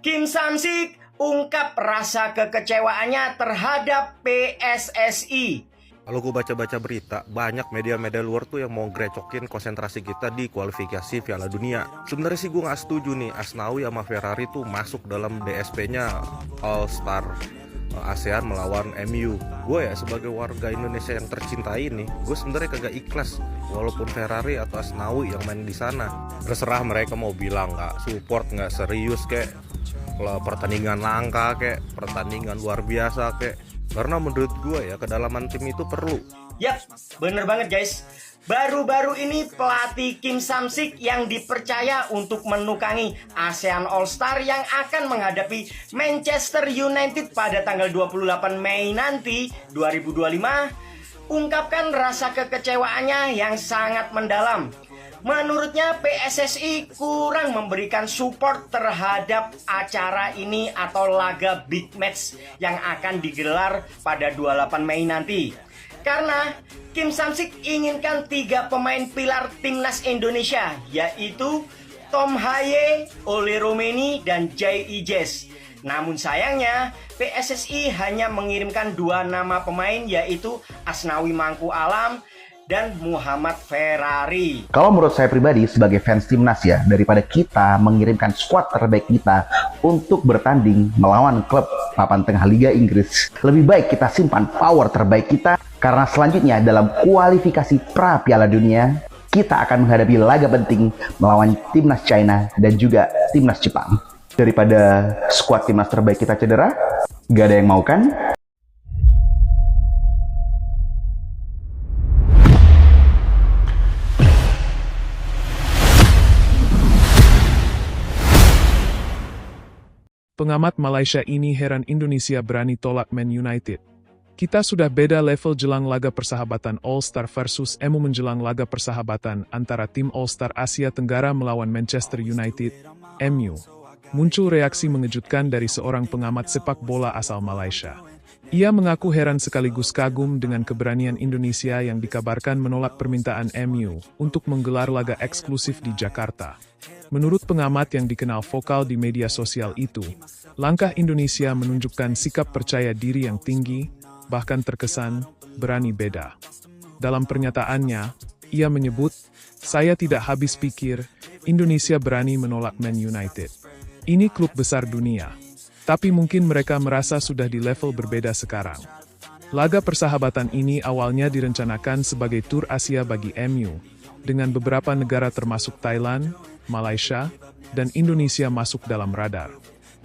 Kim Samsik ungkap rasa kekecewaannya terhadap PSSI. Kalau gue baca-baca berita, banyak media-media luar tuh yang mau grecokin konsentrasi kita di kualifikasi Piala Dunia. Sebenarnya sih gue nggak setuju nih, Asnawi sama Ferrari tuh masuk dalam DSP-nya All Star ASEAN melawan MU. Gue ya sebagai warga Indonesia yang tercintai nih, gue sebenarnya kagak ikhlas walaupun Ferrari atau Asnawi yang main di sana. Terserah mereka mau bilang nggak support, nggak serius kayak pertandingan langka kayak pertandingan luar biasa kayak. Karena menurut gue ya kedalaman tim itu perlu. Yap, bener banget guys. Baru-baru ini pelatih Kim Samsik yang dipercaya untuk menukangi ASEAN All Star yang akan menghadapi Manchester United pada tanggal 28 Mei nanti 2025 ungkapkan rasa kekecewaannya yang sangat mendalam. Menurutnya PSSI kurang memberikan support terhadap acara ini atau laga big match yang akan digelar pada 28 Mei nanti. Karena Kim Samsik inginkan 3 pemain pilar timnas Indonesia, yaitu Tom Haye, Ole Romeni, dan Jay Ijes. Namun sayangnya PSSI hanya mengirimkan 2 nama pemain, yaitu Asnawi Mangku Alam dan Muhammad Ferrari. Kalau menurut saya pribadi sebagai fans timnas ya, daripada kita mengirimkan skuad terbaik kita untuk bertanding melawan klub papan tengah Liga Inggris, lebih baik kita simpan power terbaik kita karena selanjutnya dalam kualifikasi pra Piala Dunia kita akan menghadapi laga penting melawan timnas China dan juga timnas Jepang. Daripada skuad timnas terbaik kita cedera, gak ada yang mau kan? Pengamat Malaysia ini heran Indonesia berani tolak Man United. Kita sudah beda level jelang laga persahabatan All-Star versus MU menjelang laga persahabatan antara tim All-Star Asia Tenggara melawan Manchester United, MU. Muncul reaksi mengejutkan dari seorang pengamat sepak bola asal Malaysia. Ia mengaku heran sekaligus kagum dengan keberanian Indonesia yang dikabarkan menolak permintaan MU untuk menggelar laga eksklusif di Jakarta. Menurut pengamat yang dikenal vokal di media sosial itu, langkah Indonesia menunjukkan sikap percaya diri yang tinggi, bahkan terkesan berani beda. Dalam pernyataannya, ia menyebut, "Saya tidak habis pikir, Indonesia berani menolak Man United. Ini klub besar dunia. Tapi mungkin mereka merasa sudah di level berbeda sekarang." Laga persahabatan ini awalnya direncanakan sebagai tur Asia bagi MU, dengan beberapa negara termasuk Thailand, Malaysia, dan Indonesia masuk dalam radar.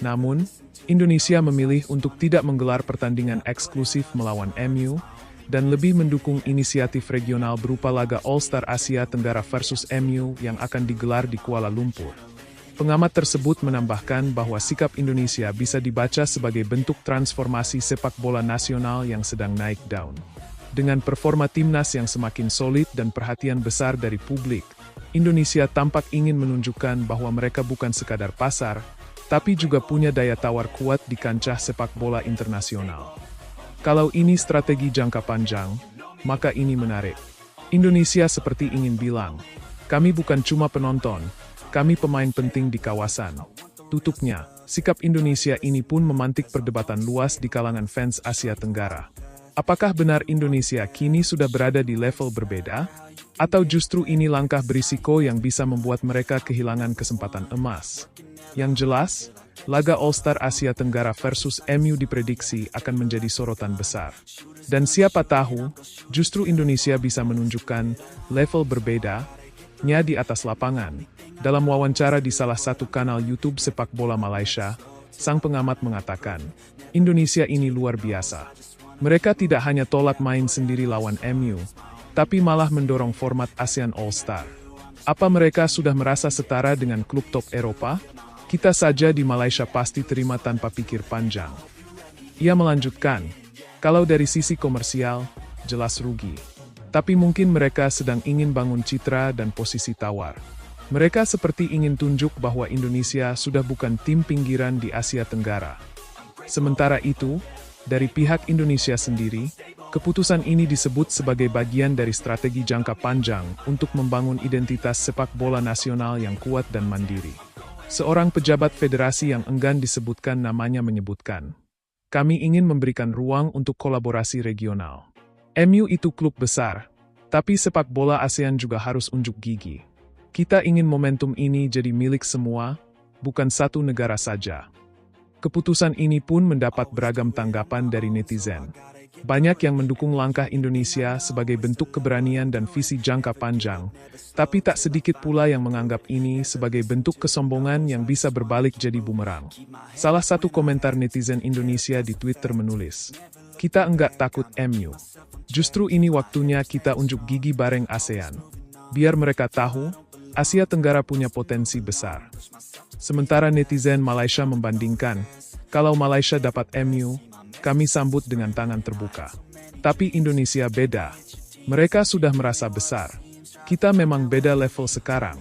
Namun, Indonesia memilih untuk tidak menggelar pertandingan eksklusif melawan MU, dan lebih mendukung inisiatif regional berupa laga All-Star Asia Tenggara versus MU yang akan digelar di Kuala Lumpur. Pengamat tersebut menambahkan bahwa sikap Indonesia bisa dibaca sebagai bentuk transformasi sepak bola nasional yang sedang naik daun. Dengan performa timnas yang semakin solid dan perhatian besar dari publik, Indonesia tampak ingin menunjukkan bahwa mereka bukan sekadar pasar, tapi juga punya daya tawar kuat di kancah sepak bola internasional. Kalau ini strategi jangka panjang, maka ini menarik. Indonesia seperti ingin bilang, kami bukan cuma penonton, kami pemain penting di kawasan. Tutupnya, sikap Indonesia ini pun memantik perdebatan luas di kalangan fans Asia Tenggara. Apakah benar Indonesia kini sudah berada di level berbeda? Atau justru ini langkah berisiko yang bisa membuat mereka kehilangan kesempatan emas? Yang jelas, laga All-Star Asia Tenggara versus MU diprediksi akan menjadi sorotan besar. Dan siapa tahu, justru Indonesia bisa menunjukkan level berbeda-nya di atas lapangan. Dalam wawancara di salah satu kanal YouTube sepak bola Malaysia, sang pengamat mengatakan, Indonesia ini luar biasa. Mereka tidak hanya tolak main sendiri lawan MU, tapi malah mendorong format ASEAN All-Star. Apa mereka sudah merasa setara dengan klub top Eropa? Kita saja di Malaysia pasti terima tanpa pikir panjang. Ia melanjutkan, kalau dari sisi komersial, jelas rugi. Tapi mungkin mereka sedang ingin bangun citra dan posisi tawar. Mereka seperti ingin tunjuk bahwa Indonesia sudah bukan tim pinggiran di Asia Tenggara. Sementara itu, dari pihak Indonesia sendiri, keputusan ini disebut sebagai bagian dari strategi jangka panjang untuk membangun identitas sepak bola nasional yang kuat dan mandiri. Seorang pejabat federasi yang enggan disebutkan namanya menyebutkan, "Kami ingin memberikan ruang untuk kolaborasi regional. MU itu klub besar, tapi sepak bola ASEAN juga harus unjuk gigi. Kita ingin momentum ini jadi milik semua, bukan satu negara saja." Keputusan ini pun mendapat beragam tanggapan dari netizen. Banyak yang mendukung langkah Indonesia sebagai bentuk keberanian dan visi jangka panjang, tapi tak sedikit pula yang menganggap ini sebagai bentuk kesombongan yang bisa berbalik jadi bumerang. Salah satu komentar netizen Indonesia di Twitter menulis, "Kita enggak takut MU. Justru ini waktunya kita unjuk gigi bareng ASEAN. Biar mereka tahu, Asia Tenggara punya potensi besar." Sementara netizen Malaysia membandingkan, "Kalau Malaysia dapat MU, kami sambut dengan tangan terbuka. Tapi Indonesia beda. Mereka sudah merasa besar. Kita memang beda level sekarang."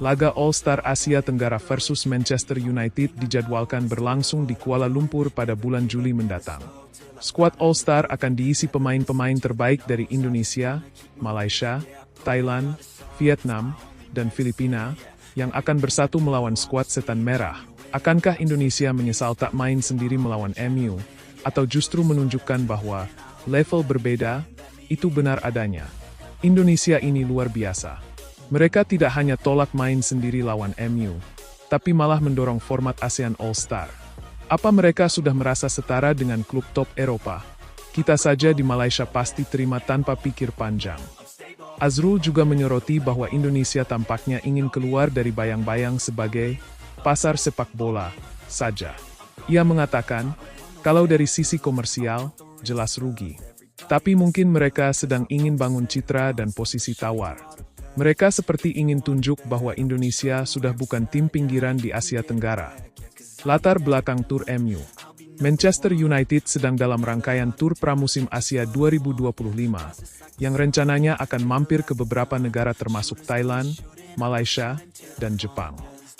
Laga All-Star Asia Tenggara versus Manchester United dijadwalkan berlangsung di Kuala Lumpur pada bulan Juli mendatang. Skuad All-Star akan diisi pemain-pemain terbaik dari Indonesia, Malaysia, Thailand, Vietnam, dan Filipina, yang akan bersatu melawan skuad Setan Merah. Akankah Indonesia menyesal tak main sendiri melawan MU? Atau justru menunjukkan bahwa level berbeda, itu benar adanya. Indonesia ini luar biasa. Mereka tidak hanya tolak main sendiri lawan MU, tapi malah mendorong format ASEAN All-Star. Apa mereka sudah merasa setara dengan klub top Eropa? Kita saja di Malaysia pasti terima tanpa pikir panjang. Azrul juga menyoroti bahwa Indonesia tampaknya ingin keluar dari bayang-bayang sebagai pasar sepak bola saja. Ia mengatakan, kalau dari sisi komersial, jelas rugi. Tapi mungkin mereka sedang ingin bangun citra dan posisi tawar. Mereka seperti ingin tunjuk bahwa Indonesia sudah bukan tim pinggiran di Asia Tenggara. Latar belakang tur MU. Manchester United sedang dalam rangkaian tur pramusim Asia 2025, yang rencananya akan mampir ke beberapa negara termasuk Thailand, Malaysia, dan Jepang.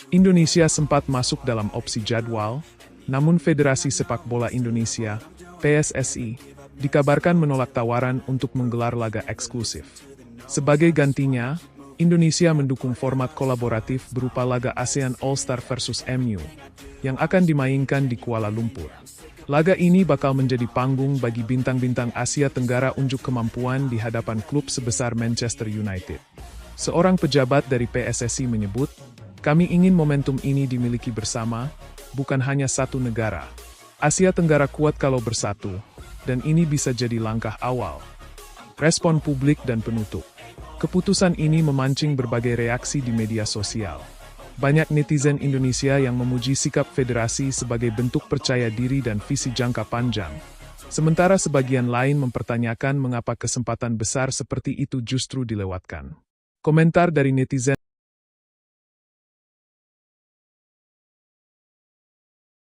Indonesia sempat masuk dalam opsi jadwal, namun Federasi Sepak Bola Indonesia, PSSI, dikabarkan menolak tawaran untuk menggelar laga eksklusif. Sebagai gantinya, Indonesia mendukung format kolaboratif berupa laga ASEAN All-Star versus MU, yang akan dimainkan di Kuala Lumpur. Laga ini bakal menjadi panggung bagi bintang-bintang Asia Tenggara unjuk kemampuan di hadapan klub sebesar Manchester United. Seorang pejabat dari PSSI menyebut, "Kami ingin momentum ini dimiliki bersama, bukan hanya satu negara. Asia Tenggara kuat kalau bersatu, dan ini bisa jadi langkah awal." Respon publik dan penutup. Keputusan ini memancing berbagai reaksi di media sosial. Banyak netizen Indonesia yang memuji sikap federasi sebagai bentuk percaya diri dan visi jangka panjang. Sementara sebagian lain mempertanyakan mengapa kesempatan besar seperti itu justru dilewatkan. Komentar dari netizen